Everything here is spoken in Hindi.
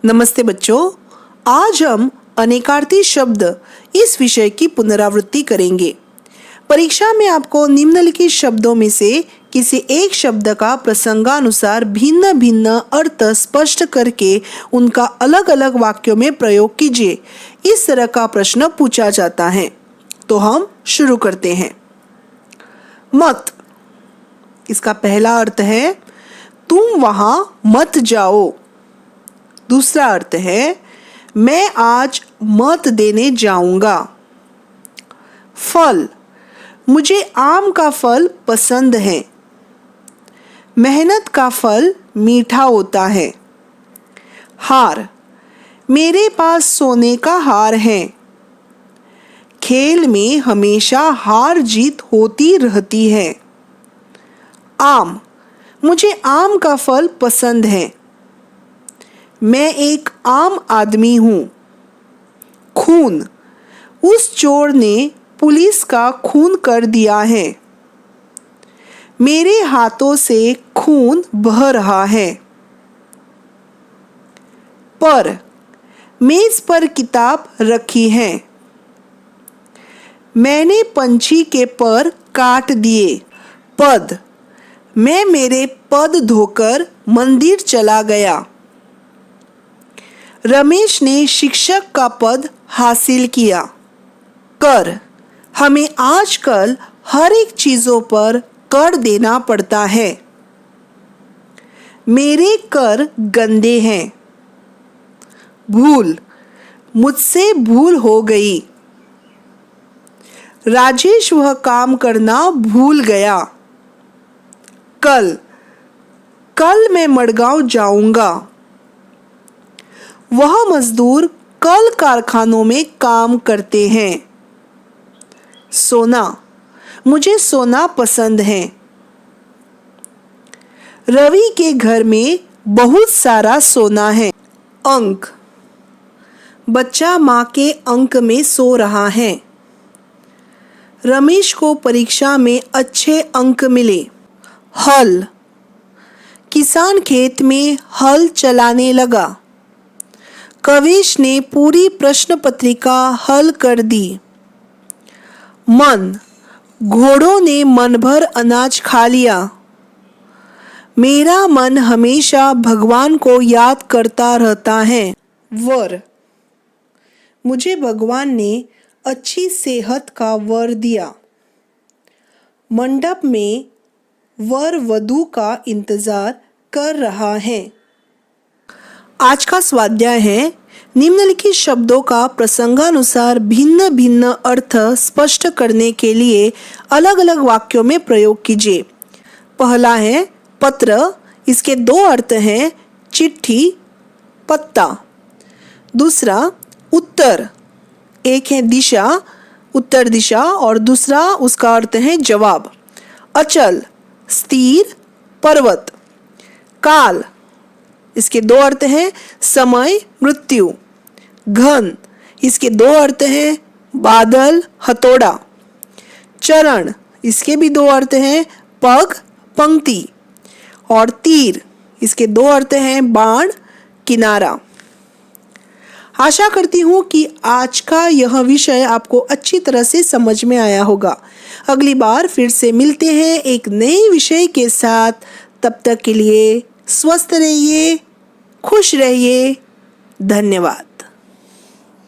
नमस्ते बच्चों, आज हम अनेकार्थी शब्द इस विषय की पुनरावृत्ति करेंगे। परीक्षा में आपको निम्नलिखित शब्दों में से किसी एक शब्द का प्रसंगानुसार भिन्न भिन्न अर्थ स्पष्ट करके उनका अलग अलग वाक्यों में प्रयोग कीजिए। इस तरह का प्रश्न पूछा जाता है। तो हम शुरू करते हैं। मत, इसका पहला अर्थ है तुम वहां मत जाओ। दूसरा अर्थ है मैं आज मत देने जाऊंगा। फल, मुझे आम का फल पसंद है। मेहनत का फल मीठा होता है। हार, मेरे पास सोने का हार है। खेल में हमेशा हार जीत होती रहती है। आम, मुझे आम का फल पसंद है। मैं एक आम आदमी हूँ। खून, उस चोर ने पुलिस का खून कर दिया है। मेरे हाथों से खून बह रहा है। पर, मेज पर किताब रखी है। मैंने पंछी के पर काट दिए। पद, मैं मेरे पद धोकर मंदिर चला गया। रमेश ने शिक्षक का पद हासिल किया। कर, हमें आजकल हर एक चीजों पर कर देना पड़ता है। मेरे कर गंदे हैं। भूल, मुझसे भूल हो गई। राजेश वह काम करना भूल गया। कल, कल मैं मडगांव जाऊंगा। वह मजदूर कल कारखानों में काम करते हैं। सोना, मुझे सोना पसंद है। रवि के घर में बहुत सारा सोना है। अंक, बच्चा माँ के अंक में सो रहा है। रमेश को परीक्षा में अच्छे अंक मिले। हल, किसान खेत में हल चलाने लगा। कविश ने पूरी प्रश्न पत्रिका हल कर दी। मन, घोड़ों ने मन भर अनाज खा लिया। मेरा मन हमेशा भगवान को याद करता रहता है। वर, मुझे भगवान ने अच्छी सेहत का वर दिया। मंडप में वर वधू का इंतजार कर रहा है। आज का स्वाध्याय है निम्नलिखित शब्दों का प्रसंगानुसार भिन्न भिन्न अर्थ स्पष्ट करने के लिए अलग अलग वाक्यों में प्रयोग कीजिए। पहला है पत्र, इसके दो अर्थ हैं चिट्ठी, पत्ता। दूसरा उत्तर, एक है दिशा, उत्तर दिशा, और दूसरा उसका अर्थ है जवाब। अचल, स्थिर, पर्वत। काल, इसके दो अर्थ हैं समय, मृत्यु। घन, इसके दो अर्थ हैं बादल, हथौड़ा। चरण, इसके भी दो अर्थ हैं पग, पंक्ति। और तीर, इसके दो अर्थ हैं बाण, किनारा। आशा करती हूँ कि आज का यह विषय आपको अच्छी तरह से समझ में आया होगा। अगली बार फिर से मिलते हैं एक नए विषय के साथ। तब तक के लिए स्वस्थ रहिए, खुश रहिए। धन्यवाद।